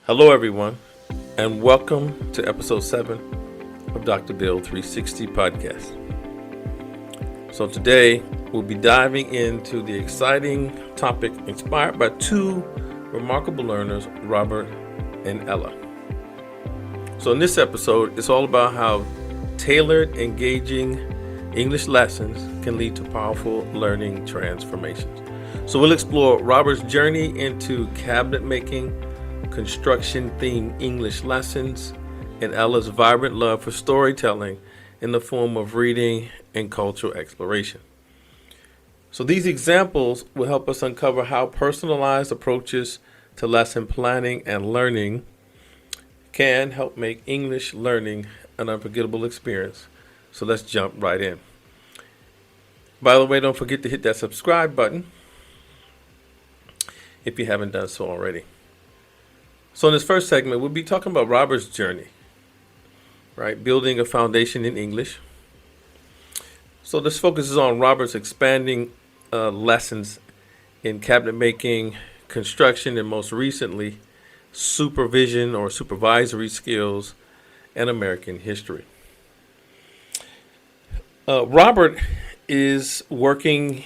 Hello, everyone, and welcome to episode 7 of Dr. Bill 360 podcast. So today we'll be diving into the exciting topic inspired by two remarkable learners, Robert and Ella. So in this episode, it's all about how tailored, engaging English lessons can lead to powerful learning transformations. So we'll explore Robert's journey into cabinet making, construction-themed English lessons, and Ella's vibrant love for storytelling in the form of reading and cultural exploration. So these examples will help us uncover how personalized approaches to lesson planning and learning can help make English learning an unforgettable experience. So let's jump right in. By the way, don't forget to hit that subscribe button if you haven't done so already. So in this first segment, we'll be talking about Robert's journey, right? Building a foundation in English. So this focuses on Robert's expanding lessons in cabinet making, construction, and most recently, supervision or supervisory skills and American history. Robert is working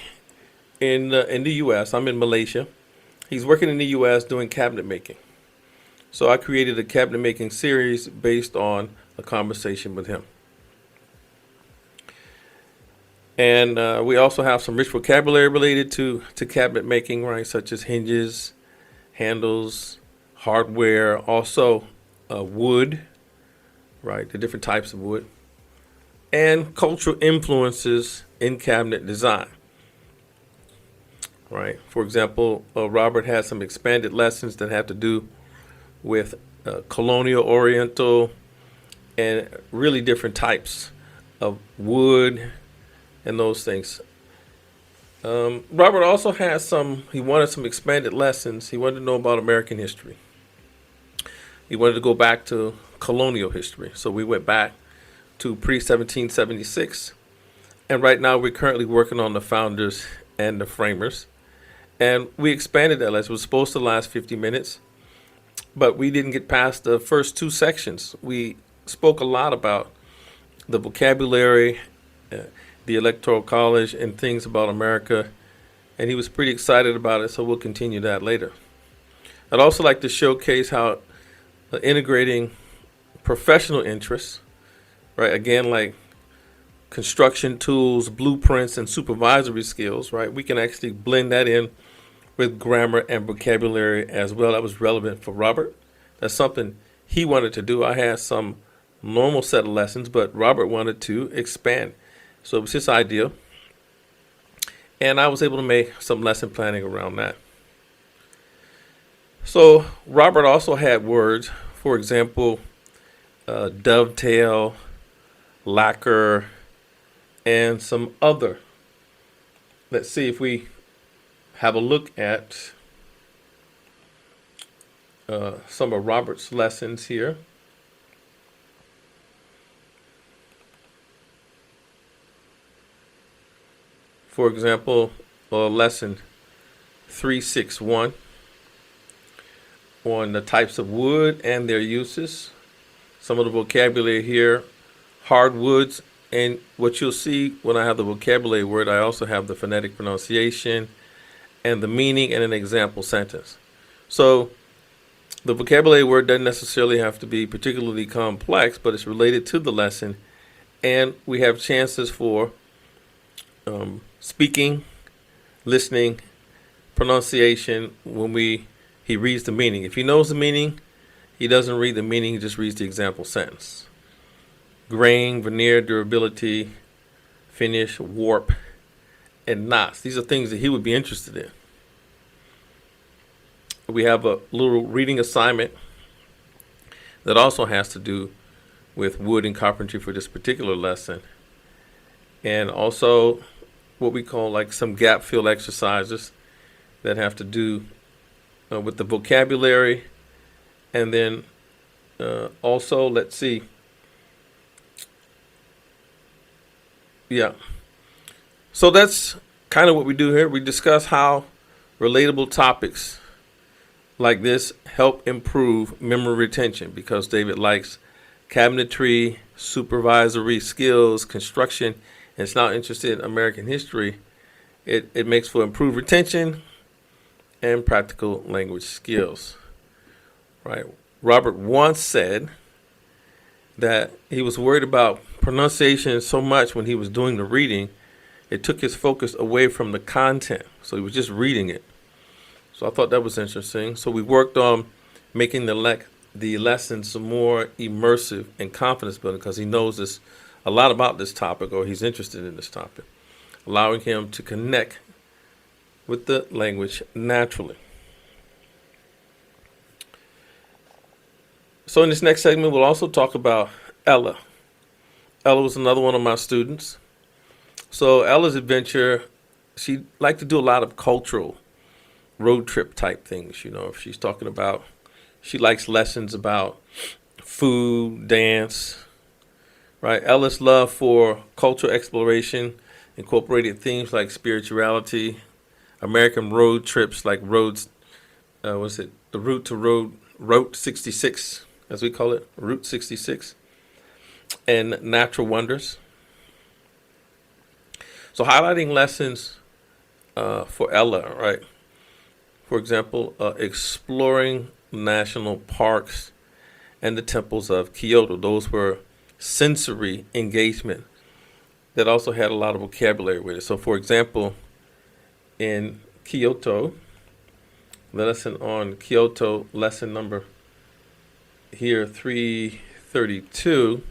in the U.S. I'm in Malaysia. He's working in the U.S. doing cabinet making. So I created a cabinet making series based on a conversation with him. And we also have some rich vocabulary related to cabinet making, right? Such as hinges, handles, hardware, also wood, right? The different types of wood, and cultural influences in cabinet design, right? For example, Robert has some expanded lessons that have to do with colonial, oriental, and really different types of wood and those things. Robert also has he wanted some expanded lessons. He wanted to know about American history. He wanted to go back to colonial history. So we went back to pre-1776. And right now we're currently working on the founders and the framers. And we expanded that lesson. It was supposed to last 50 minutes. But we didn't get past the first two sections. We spoke a lot about the vocabulary, the Electoral College, and things about America. And he was pretty excited about it, so we'll continue that later. I'd also like to showcase how integrating professional interests, right, again, like construction tools, blueprints, and supervisory skills, right, we can actually blend that in with grammar and vocabulary as well. That was relevant for Robert. That's something he wanted to do. I had some normal set of lessons, but Robert wanted to expand. So it was his idea. And I was able to make some lesson planning around that. So Robert also had words, for example, dovetail, lacquer, and some other. Let's see if we have a look at some of Robert's lessons here. For example, lesson 361 on the types of wood and their uses. Some of the vocabulary here, hardwoods, and what you'll see when I have the vocabulary word, I also have the phonetic pronunciation and the meaning and an example sentence. So the vocabulary word doesn't necessarily have to be particularly complex, but it's related to the lesson. And we have chances for speaking, listening, pronunciation when he reads the meaning. If he knows the meaning, he doesn't read the meaning, he just reads the example sentence. Grain, veneer, durability, finish, warp, and knots. These are things that he would be interested in. We have a little reading assignment that also has to do with wood and carpentry for this particular lesson. And also what we call like some gap fill exercises that have to do with the vocabulary. And then also, let's see. Yeah. So that's kind of what we do here. We discuss how relatable topics like this help improve memory retention because David likes cabinetry, supervisory skills, construction, and is not interested in American history. It makes for improved retention and practical language skills. Right? Robert once said that he was worried about pronunciation so much when he was doing the reading, it took his focus away from the content. So he was just reading it. So I thought that was interesting. So we worked on making the lessons more immersive and confidence building because he knows a lot about this topic, or he's interested in this topic, allowing him to connect with the language naturally. So in this next segment, we'll also talk about Ella. Ella was another one of my students. So Ella's adventure, she liked to do a lot of cultural road trip type things. If she's talking about, she likes lessons about food, dance, right? Ella's love for cultural exploration incorporated themes like spirituality, American road trips like roads, the route to Route 66, as we call it, Route 66, and natural wonders. So highlighting lessons for Ella, right? For example, exploring national parks and the temples of Kyoto. Those were sensory engagement that also had a lot of vocabulary with it. So for example, in Kyoto, the lesson on Kyoto, lesson number here, 332,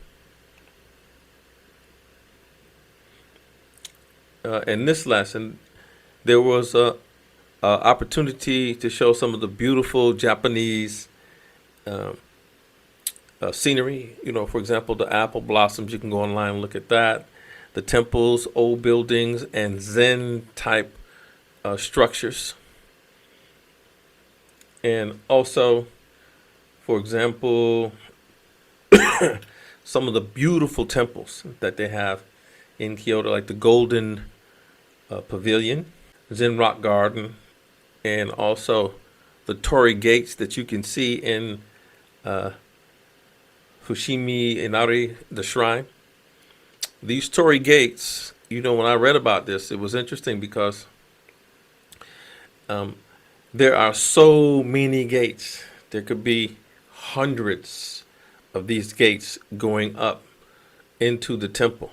in this lesson, there was a opportunity to show some of the beautiful Japanese scenery. For example, the apple blossoms. You can go online and look at that. The temples, old buildings, and Zen type structures. And also, for example, some of the beautiful temples that they have in Kyoto, like the Golden Pavilion, Zen Rock Garden, and also the Torii Gates that you can see in Fushimi Inari, the shrine. These Torii Gates, when I read about this, it was interesting because there are so many gates. There could be hundreds of these gates going up into the temple.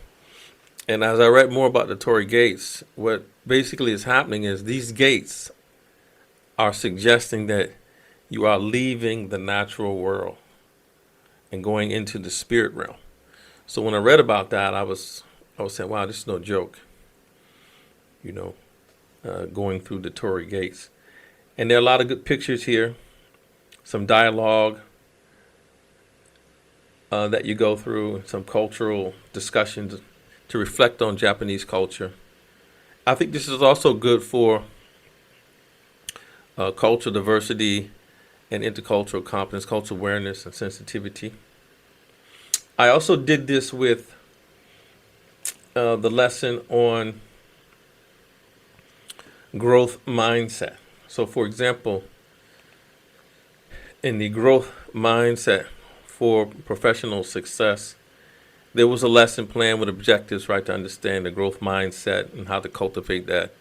And as I read more about the Torii Gates, what basically is happening is these gates are suggesting that you are leaving the natural world and going into the spirit realm. So when I read about that, I was saying, wow, this is no joke, going through the Torii Gates. And there are a lot of good pictures here, some dialogue that you go through, some cultural discussions to reflect on Japanese culture. I think this is also good for cultural diversity and intercultural competence, cultural awareness, and sensitivity. I also did this with the lesson on growth mindset. So, for example, in the growth mindset for professional success, there was a lesson plan with objectives, right, to understand the growth mindset and how to cultivate that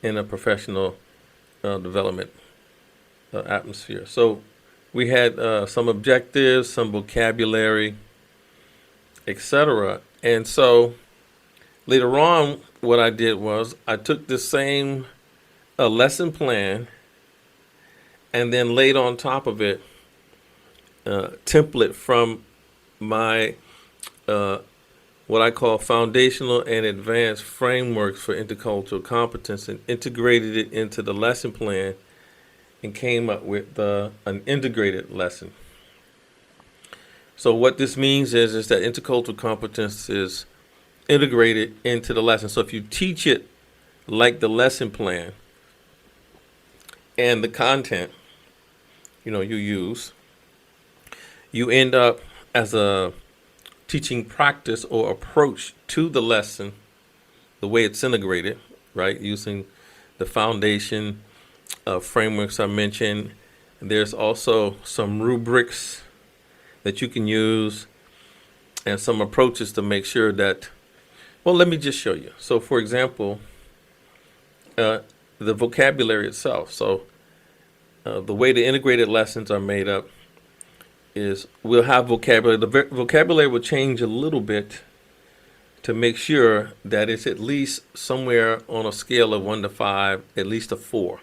in a professional development atmosphere. So we had some objectives, some vocabulary, etc. And so later on, what I did was I took the same lesson plan and then laid on top of it a template from my what I call foundational and advanced frameworks for intercultural competence, and integrated it into the lesson plan and came up with an integrated lesson. So what this means is that intercultural competence is integrated into the lesson. So if you teach it like the lesson plan and the content, you use, you end up as a teaching practice or approach to the lesson, the way it's integrated, right? Using the foundation frameworks I mentioned, There's also some rubrics that you can use and some approaches to make sure that, well, let me just show you. So, for example, the vocabulary itself. So, the way the integrated lessons are made up is we'll have vocabulary. The vocabulary will change a little bit to make sure that it's at least somewhere on a scale of 1 to 5, at least a 4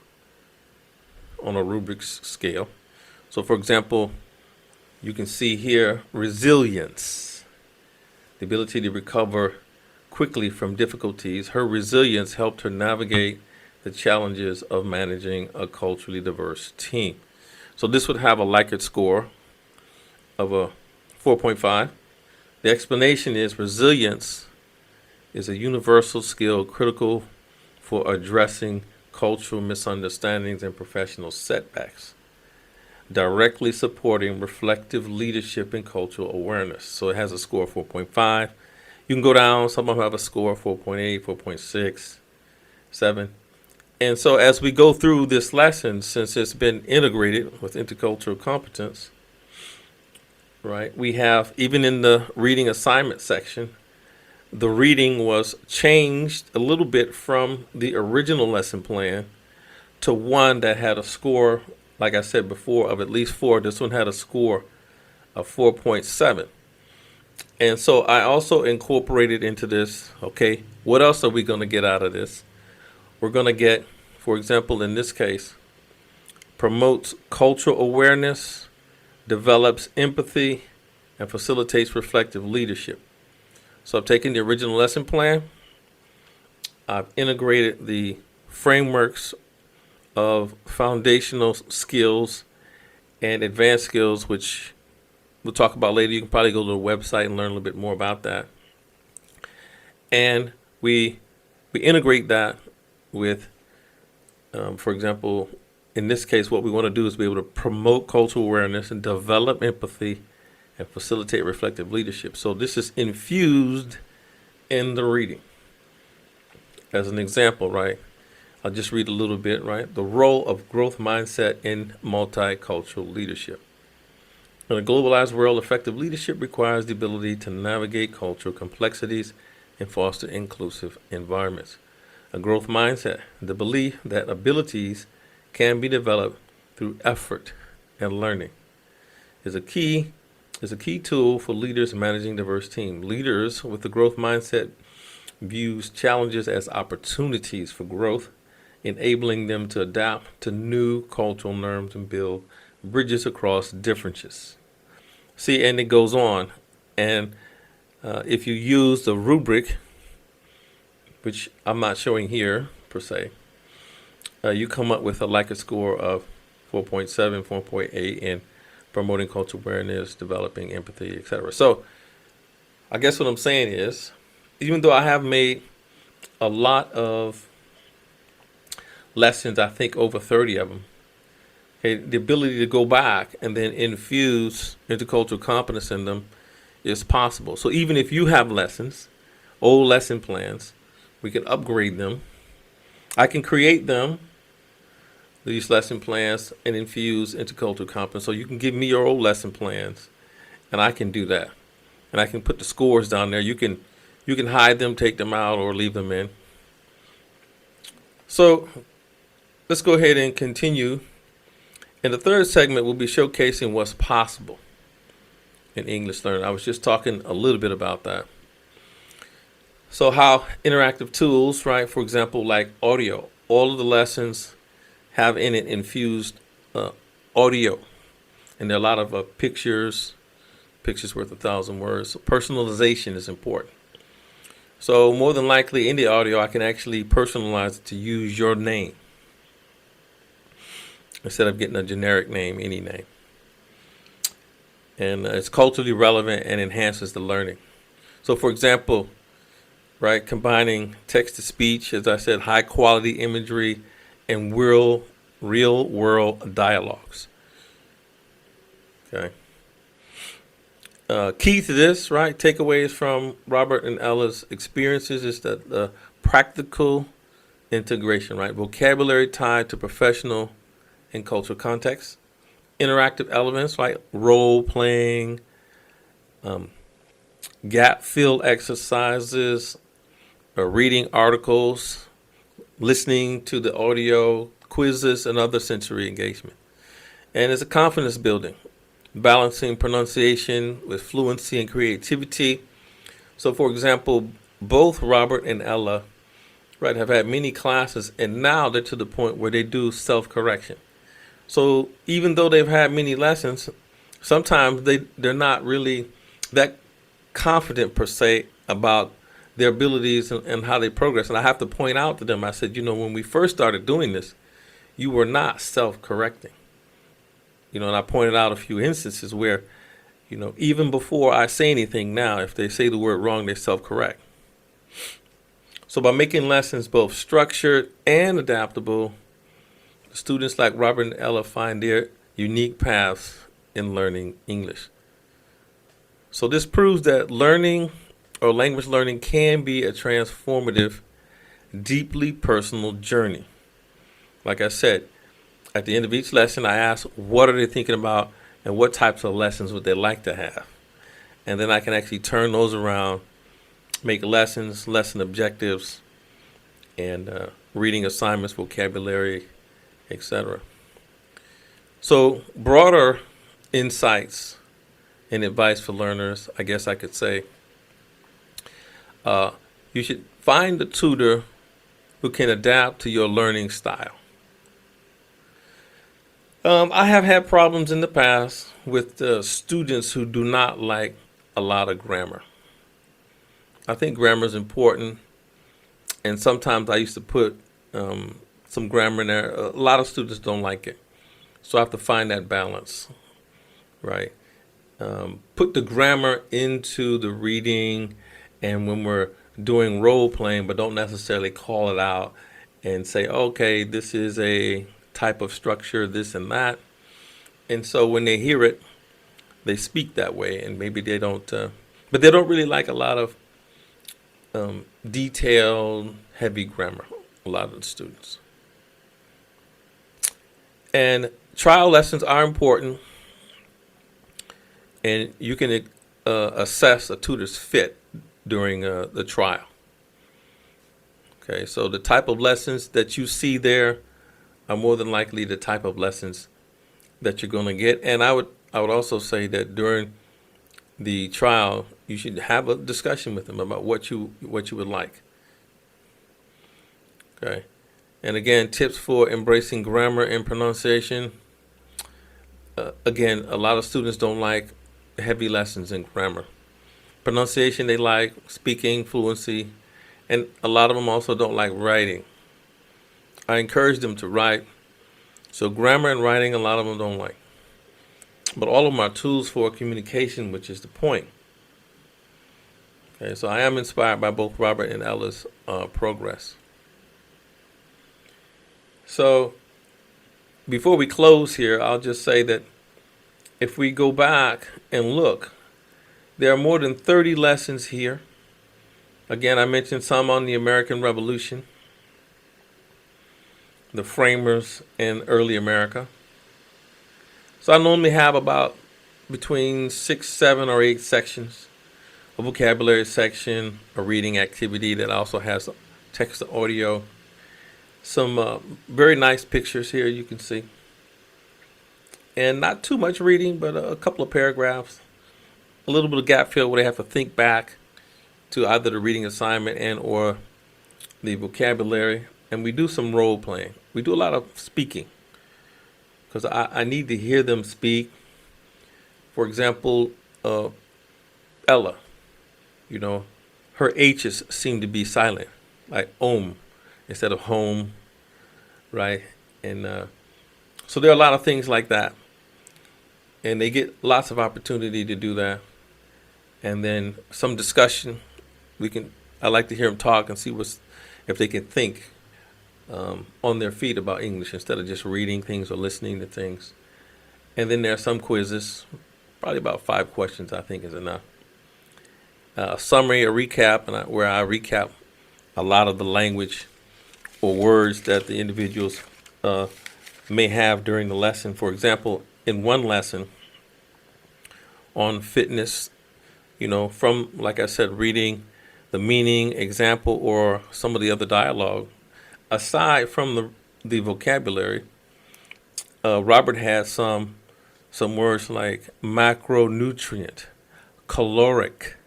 on a rubrics scale. So, for example, you can see here resilience, the ability to recover quickly from difficulties. Her resilience helped her navigate the challenges of managing a culturally diverse team. So this would have a Likert score of a 4.5. The explanation is resilience is a universal skill critical for addressing cultural misunderstandings and professional setbacks, directly supporting reflective leadership and cultural awareness. So it has a score of 4.5. You can go down. Some of them have a score of 4.8, 4.6, 7. And so as we go through this lesson, since it's been integrated with intercultural competence, right, we have, even in the reading assignment section, the reading was changed a little bit from the original lesson plan to one that had a score, like I said before, of at least 4. This one had a score of 4.7. And so I also incorporated into this, okay, what else are we going to get out of this? We're going to get, for example, in this case, promotes cultural awareness, develops empathy, and facilitates reflective leadership. So I've taken the original lesson plan, I've integrated the frameworks of foundational skills and advanced skills, which we'll talk about later. You can probably go to the website and learn a little bit more about that. And we integrate that with, for example, in this case, what we want to do is be able to promote cultural awareness and develop empathy and facilitate reflective leadership. So this is infused in the reading. As an example, right? I'll just read a little bit, right? The role of growth mindset in multicultural leadership. In a globalized world, effective leadership requires the ability to navigate cultural complexities and foster inclusive environments. A growth mindset, the belief that abilities can be developed through effort and learning, is a key tool for leaders managing diverse teams. Leaders with the growth mindset views challenges as opportunities for growth, enabling them to adapt to new cultural norms and build bridges across differences. See, and it goes on. And if you use the rubric, which I'm not showing here per se, you come up with a Likert score of 4.7, 4.8 in promoting cultural awareness, developing empathy, etc. So I guess what I'm saying is, even though I have made a lot of lessons, I think over 30 of them, okay, the ability to go back and then infuse intercultural competence in them is possible. So even if you have lessons, old lesson plans, we can upgrade them. I can create them, these lesson plans, and infuse intercultural competence. So you can give me your old lesson plans, and I can do that. And I can put the scores down there. You can hide them, take them out, or leave them in. So let's go ahead and continue. In the third segment, we'll be showcasing what's possible in English learning. I was just talking a little bit about that. So how interactive tools, right, for example, like audio, all of the lessons have in it infused audio. And there are a lot of pictures worth 1,000 words. So personalization is important. So more than likely in the audio, I can actually personalize it to use your name instead of getting a generic name, any name. And it's culturally relevant and enhances the learning. So for example, right, combining text to speech, as I said, high quality imagery and real world dialogues. Okay. Key to this, right, takeaways from Robert and Ella's experiences is that the practical integration, right, vocabulary tied to professional and cultural context, interactive elements like role playing, gap fill exercises, or reading articles, listening to the audio, quizzes, and other sensory engagement. And it's a confidence building, balancing pronunciation with fluency and creativity. So, for example, both Robert and Ella, right, have had many classes, and now they're to the point where they do self-correction. So even though they've had many lessons, sometimes they're not really that confident per se about their abilities and how they progress. And I have to point out to them, I said, when we first started doing this, you were not self-correcting. And I pointed out a few instances where, even before I say anything now, if they say the word wrong, they self-correct. So by making lessons both structured and adaptable, students like Robert and Ella find their unique paths in learning English. So this proves that learning or language learning can be a transformative, deeply personal journey. Like I said, at the end of each lesson, I ask, what are they thinking about and what types of lessons would they like to have? And then I can actually turn those around, make lessons, lesson objectives, and reading assignments, vocabulary, etc. So broader insights and advice for learners, I guess I could say, you should find a tutor who can adapt to your learning style. I have had problems in the past with students who do not like a lot of grammar. I think grammar is important, and sometimes I used to put some grammar in there. A lot of students don't like it, so I have to find that balance, right? Put the grammar into the reading, and when we're doing role playing, but don't necessarily call it out and say, okay, this is a type of structure, this and that. And so when they hear it, they speak that way, and maybe they don't, but they don't really like a lot of detailed, heavy grammar, a lot of the students. And trial lessons are important, and you can assess a tutor's fit during the trial. Okay, so the type of lessons that you see there are more than likely the type of lessons that you're going to get. And I would also say that during the trial, you should have a discussion with them about what you would like. Okay, and again, tips for embracing grammar and pronunciation. Again, a lot of students don't like heavy lessons in grammar. Pronunciation they like, speaking, fluency, and a lot of them also don't like writing. I encourage them to write. So grammar and writing, a lot of them don't like. But all of them are tools for communication, which is the point. Okay, so I am inspired by both Robert and Ella's progress. So before we close here, I'll just say that if we go back and look, there are more than 30 lessons here. Again, I mentioned some on the American Revolution, the framers in early America. So I normally have about between 6, 7, or 8 sections. A vocabulary section, a reading activity that also has text to audio. Some very nice pictures here you can see. And not too much reading, but a couple of paragraphs. A little bit of gap fill where they have to think back to either the reading assignment and or the vocabulary. And we do some role playing. We do a lot of speaking because I need to hear them speak. For example, Ella, her H's seem to be silent, like instead of home, right? And so there are a lot of things like that. And they get lots of opportunity to do that. And then some discussion. I like to hear them talk and see if they can think on their feet about English instead of just reading things or listening to things. And then there are some quizzes, probably about 5 questions I think is enough. A summary, a recap, where I recap a lot of the language or words that the individuals may have during the lesson. For example, in one lesson on fitness, from, like I said, reading the meaning, example, or some of the other dialogue. Aside from the vocabulary, Robert has some words like macronutrient, caloric,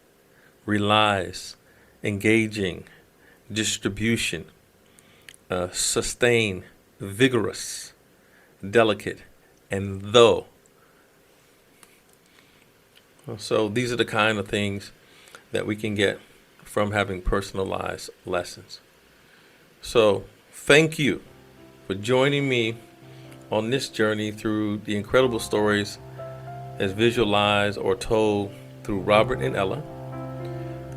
relies, engaging, distribution, sustain, vigorous, delicate, and though. So these are the kind of things that we can get from having personalized lessons. So thank you for joining me on this journey through the incredible stories as visualized or told through Robert and Ella.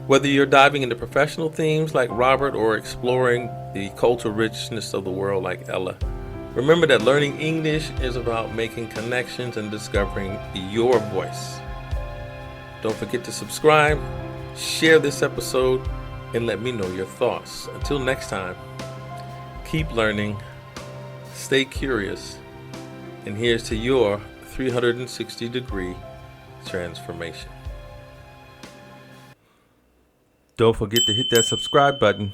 Whether you're diving into professional themes like Robert or exploring the cultural richness of the world like Ella, remember that learning English is about making connections and discovering your voice. Don't forget to subscribe, share this episode, and let me know your thoughts. Until next time, keep learning, stay curious, and here's to your 360-degree transformation. Don't forget to hit that subscribe button